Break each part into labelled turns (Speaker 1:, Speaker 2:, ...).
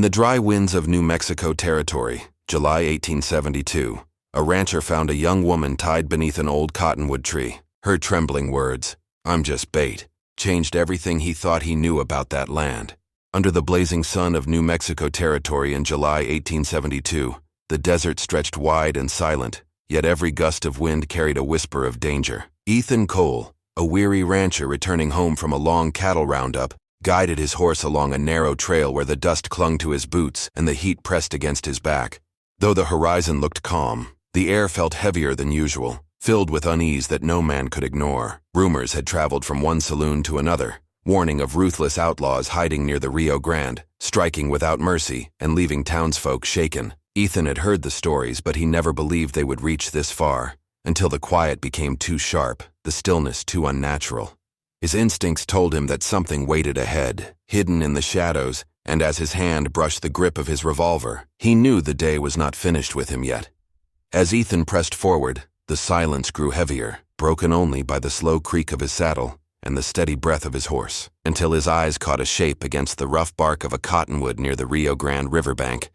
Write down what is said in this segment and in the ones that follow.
Speaker 1: In the dry winds of New Mexico Territory, July 1872, a rancher found a young woman tied beneath an old cottonwood tree. Her trembling words, "I'm just bait," changed everything he thought he knew about that land. Under the blazing sun of New Mexico Territory in July 1872, the desert stretched wide and silent, yet every gust of wind carried a whisper of danger. Ethan Cole, a weary rancher returning home from a long cattle roundup, guided his horse along a narrow trail where the dust clung to his boots and the heat pressed against his back. Though the horizon looked calm, the air felt heavier than usual, filled with unease that no man could ignore. Rumors had traveled from one saloon to another, warning of ruthless outlaws hiding near the Rio Grande, striking without mercy and leaving townsfolk shaken. Ethan had heard the stories, but he never believed they would reach this far, until the quiet became too sharp, the stillness too unnatural. His instincts told him that something waited ahead, hidden in the shadows, and as his hand brushed the grip of his revolver, he knew the day was not finished with him yet. As Ethan pressed forward, the silence grew heavier, broken only by the slow creak of his saddle and the steady breath of his horse, until his eyes caught a shape against the rough bark of a cottonwood near the Rio Grande riverbank,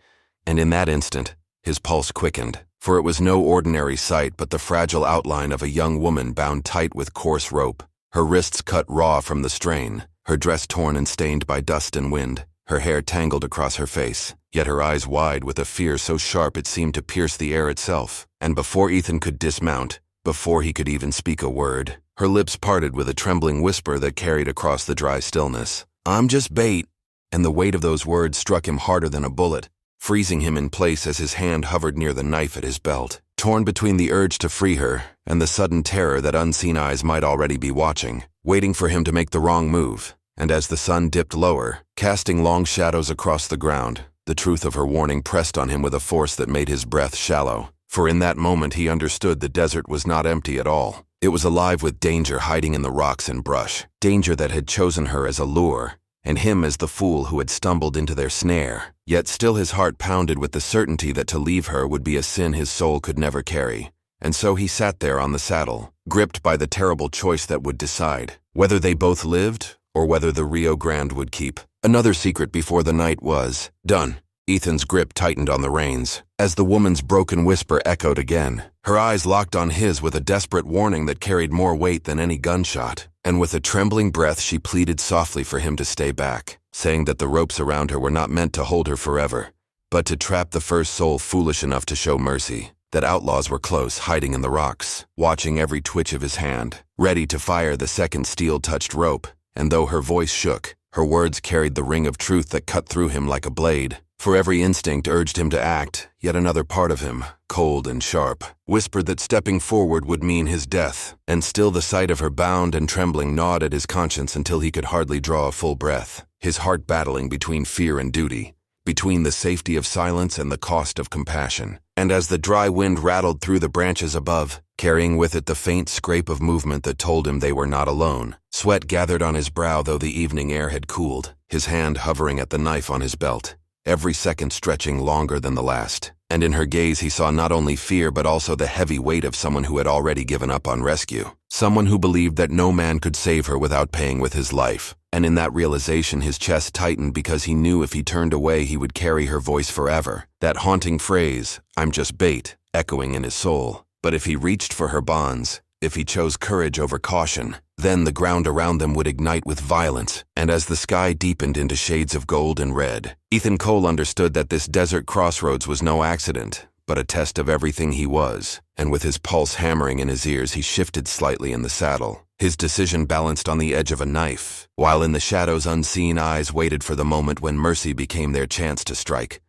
Speaker 1: and in that instant, his pulse quickened, for it was no ordinary sight but the fragile outline of a young woman bound tight with coarse rope, her wrists cut raw from the strain, her dress torn and stained by dust and wind, her hair tangled across her face, yet her eyes wide with a fear so sharp it seemed to pierce the air itself. And before Ethan could dismount, before he could even speak a word, her lips parted with a trembling whisper that carried across the dry stillness. "I'm just bait," and the weight of those words struck him harder than a bullet, freezing him in place as his hand hovered near the knife at his belt. Torn between the urge to free her and the sudden terror that unseen eyes might already be watching, waiting for him to make the wrong move, and as the sun dipped lower, casting long shadows across the ground, the truth of her warning pressed on him with a force that made his breath shallow. For in that moment he understood the desert was not empty at all. It was alive with danger hiding in the rocks and brush, danger that had chosen her as a lure, and him as the fool who had stumbled into their snare. Yet still his heart pounded with the certainty that to leave her would be a sin his soul could never carry. And so he sat there on the saddle, gripped by the terrible choice that would decide whether they both lived or whether the Rio Grande would keep. Another secret before the night was done. Ethan's grip tightened on the reins, as the woman's broken whisper echoed again. Her eyes locked on his with a desperate warning that carried more weight than any gunshot, and with a trembling breath she pleaded softly for him to stay back, saying that the ropes around her were not meant to hold her forever, but to trap the first soul foolish enough to show mercy, that outlaws were close, hiding in the rocks, watching every twitch of his hand, ready to fire the second steel-touched rope, and though her voice shook, her words carried the ring of truth that cut through him like a blade. For every instinct urged him to act, yet another part of him, cold and sharp, whispered that stepping forward would mean his death, and still the sight of her bound and trembling gnawed at his conscience until he could hardly draw a full breath, his heart battling between fear and duty, between the safety of silence and the cost of compassion. And as the dry wind rattled through the branches above, carrying with it the faint scrape of movement that told him they were not alone, sweat gathered on his brow though the evening air had cooled, his hand hovering at the knife on his belt, every second stretching longer than the last. And in her gaze he saw not only fear but also the heavy weight of someone who had already given up on rescue, someone who believed that no man could save her without paying with his life. And in that realization his chest tightened because he knew if he turned away he would carry her voice forever, that haunting phrase, "I'm just bait," echoing in his soul. But if he reached for her bonds, if he chose courage over caution, then the ground around them would ignite with violence, and as the sky deepened into shades of gold and red, Ethan Cole understood that this desert crossroads was no accident, but a test of everything he was, and with his pulse hammering in his ears he shifted slightly in the saddle, his decision balanced on the edge of a knife, while in the shadows unseen eyes waited for the moment when mercy became their chance to strike.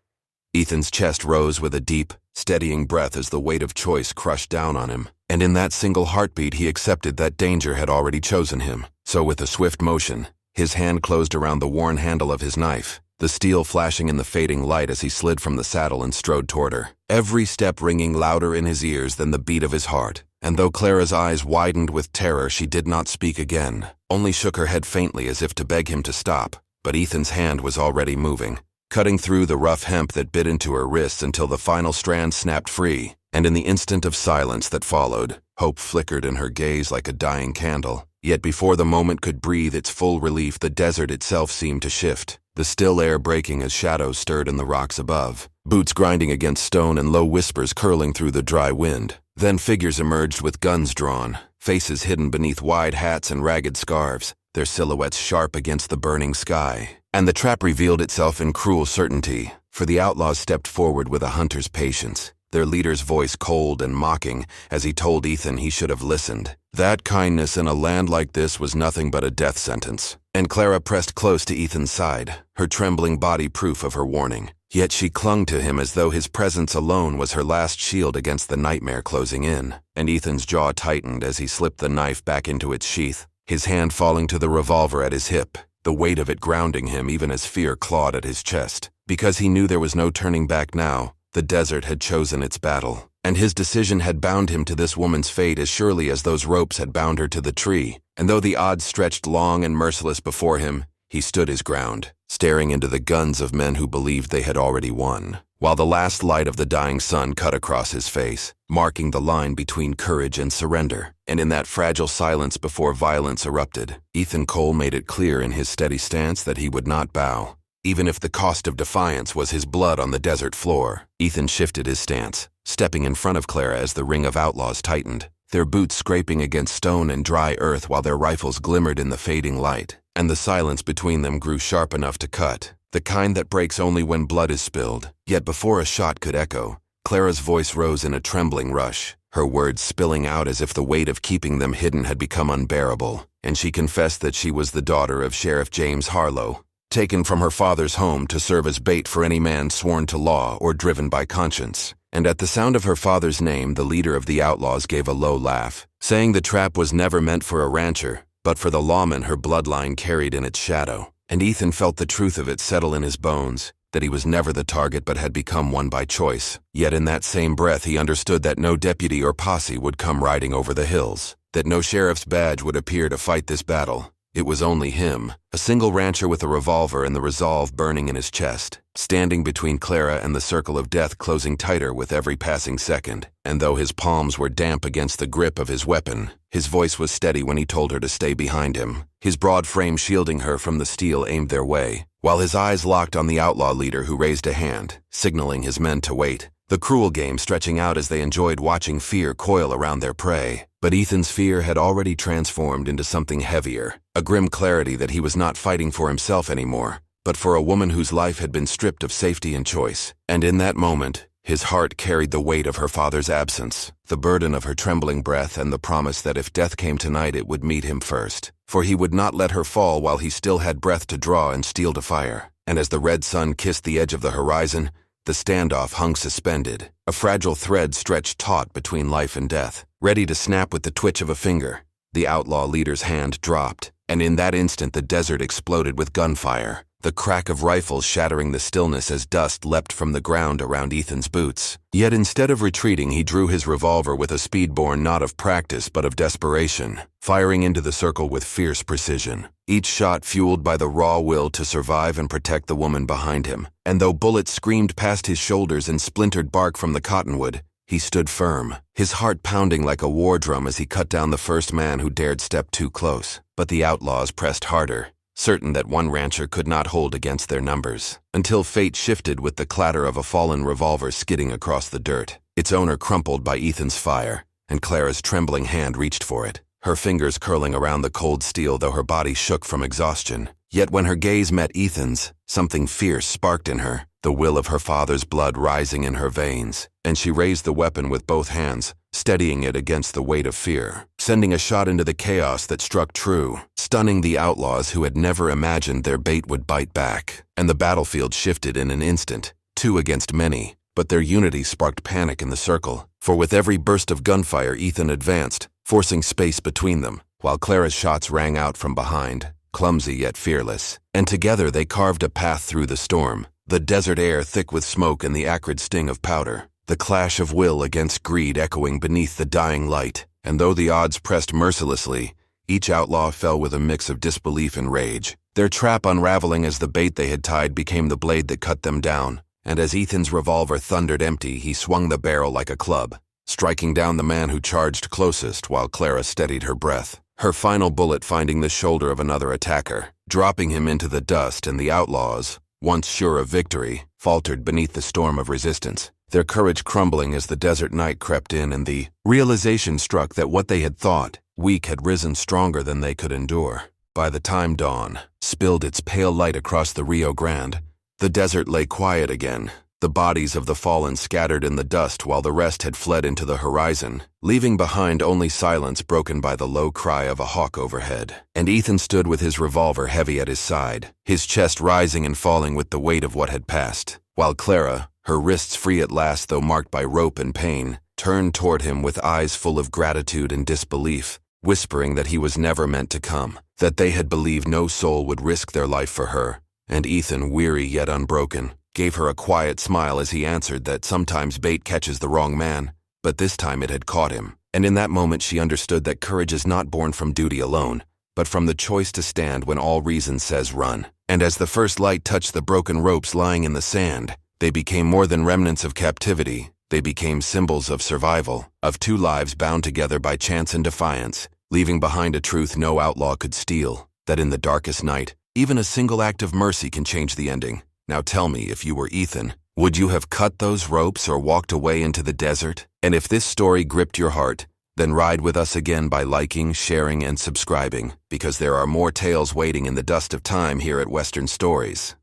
Speaker 1: Ethan's chest rose with a deep, steadying breath as the weight of choice crushed down on him, and in that single heartbeat he accepted that danger had already chosen him. So with a swift motion, his hand closed around the worn handle of his knife, the steel flashing in the fading light as he slid from the saddle and strode toward her, every step ringing louder in his ears than the beat of his heart. And though Clara's eyes widened with terror, she did not speak again, only shook her head faintly as if to beg him to stop. But Ethan's hand was already moving, cutting through the rough hemp that bit into her wrists until the final strand snapped free, and in the instant of silence that followed, hope flickered in her gaze like a dying candle. Yet before the moment could breathe its full relief, the desert itself seemed to shift. the still air breaking as shadows stirred in the rocks above, boots grinding against stone and low whispers curling through the dry wind. Then figures emerged with guns drawn, faces hidden beneath wide hats and ragged scarves, their silhouettes sharp against the burning sky. And the trap revealed itself in cruel certainty, for the outlaws stepped forward with a hunter's patience, their leader's voice cold and mocking as he told Ethan he should have listened. That kindness in a land like this was nothing but a death sentence. And Clara pressed close to Ethan's side, her trembling body proof of her warning. Yet she clung to him as though his presence alone was her last shield against the nightmare closing in. And Ethan's jaw tightened as he slipped the knife back into its sheath, his hand falling to the revolver at his hip, the weight of it grounding him even as fear clawed at his chest. Because he knew there was no turning back now, the desert had chosen its battle, and his decision had bound him to this woman's fate as surely as those ropes had bound her to the tree. And though the odds stretched long and merciless before him, he stood his ground, staring into the guns of men who believed they had already won, while the last light of the dying sun cut across his face, marking the line between courage and surrender. And in that fragile silence before violence erupted, Ethan Cole made it clear in his steady stance that he would not bow, even if the cost of defiance was his blood on the desert floor. Ethan shifted his stance, stepping in front of Clara as the ring of outlaws tightened, their boots scraping against stone and dry earth while their rifles glimmered in the fading light. And the silence between them grew sharp enough to cut, the kind that breaks only when blood is spilled. Yet before a shot could echo, Clara's voice rose in a trembling rush, her words spilling out as if the weight of keeping them hidden had become unbearable. And she confessed that she was the daughter of Sheriff James Harlow, taken from her father's home to serve as bait for any man sworn to law or driven by conscience. And at the sound of her father's name, the leader of the outlaws gave a low laugh, saying the trap was never meant for a rancher, but for the lawman her bloodline carried in its shadow. And Ethan felt the truth of it settle in his bones, that he was never the target but had become one by choice. Yet in that same breath he understood that no deputy or posse would come riding over the hills, that no sheriff's badge would appear to fight this battle. It was only him, a single rancher with a revolver and the resolve burning in his chest, standing between Clara and the circle of death closing tighter with every passing second. And though his palms were damp against the grip of his weapon, his voice was steady when he told her to stay behind him, his broad frame shielding her from the steel aimed their way, while his eyes locked on the outlaw leader who raised a hand, signaling his men to wait, the cruel game stretching out as they enjoyed watching fear coil around their prey. But Ethan's fear had already transformed into something heavier, a grim clarity that he was not fighting for himself anymore, but for a woman whose life had been stripped of safety and choice. And in that moment, his heart carried the weight of her father's absence, the burden of her trembling breath, and the promise that if death came tonight it would meet him first, for he would not let her fall while he still had breath to draw and steel to fire. And as the red sun kissed the edge of the horizon, the standoff hung suspended, a fragile thread stretched taut between life and death, ready to snap with the twitch of a finger. The outlaw leader's hand dropped, and in that instant the desert exploded with gunfire, the crack of rifles shattering the stillness as dust leapt from the ground around Ethan's boots. Yet instead of retreating, he drew his revolver with a speed born not of practice but of desperation, firing into the circle with fierce precision, each shot fueled by the raw will to survive and protect the woman behind him. And though bullets screamed past his shoulders and splintered bark from the cottonwood, he stood firm, his heart pounding like a war drum as he cut down the first man who dared step too close. But the outlaws pressed harder, certain that one rancher could not hold against their numbers, until fate shifted with the clatter of a fallen revolver skidding across the dirt, its owner crumpled by Ethan's fire, and Clara's trembling hand reached for it, her fingers curling around the cold steel though her body shook from exhaustion. Yet when her gaze met Ethan's, something fierce sparked in her, the will of her father's blood rising in her veins, and she raised the weapon with both hands, steadying it against the weight of fear, sending a shot into the chaos that struck true, stunning the outlaws who had never imagined their bait would bite back. And the battlefield shifted in an instant, 2 against many, but their unity sparked panic in the circle, for with every burst of gunfire Ethan advanced, forcing space between them, while Clara's shots rang out from behind, clumsy yet fearless. And together they carved a path through the storm, the desert air thick with smoke and the acrid sting of powder, the clash of will against greed echoing beneath the dying light. And though the odds pressed mercilessly, each outlaw fell with a mix of disbelief and rage, their trap unraveling as the bait they had tied became the blade that cut them down. And as Ethan's revolver thundered empty, he swung the barrel like a club, striking down the man who charged closest while Clara steadied her breath, her final bullet finding the shoulder of another attacker. dropping him into the dust, and the outlaws, once sure of victory, faltered beneath the storm of resistance, their courage crumbling as the desert night crept in and the realization struck that what they had thought weak had risen stronger than they could endure. By the time dawn spilled its pale light across the Rio Grande, the desert lay quiet again, the bodies of the fallen scattered in the dust while the rest had fled into the horizon, leaving behind only silence broken by the low cry of a hawk overhead. And Ethan stood with his revolver heavy at his side, his chest rising and falling with the weight of what had passed, while Clara, her wrists free at last though marked by rope and pain, turned toward him with eyes full of gratitude and disbelief, whispering that he was never meant to come, that they had believed no soul would risk their life for her. And Ethan, weary yet unbroken, gave her a quiet smile as he answered that sometimes bait catches the wrong man, but this time it had caught him. And in that moment she understood that courage is not born from duty alone, but from the choice to stand when all reason says run. And as the first light touched the broken ropes lying in the sand, they became more than remnants of captivity. They became symbols of survival, of two lives bound together by chance and defiance, leaving behind a truth no outlaw could steal, that in the darkest night, even a single act of mercy can change the ending. Now tell me, if you were Ethan, would you have cut those ropes or walked away into the desert? And if this story gripped your heart, then ride with us again by liking, sharing, and subscribing, because there are more tales waiting in the dust of time here at Western Stories.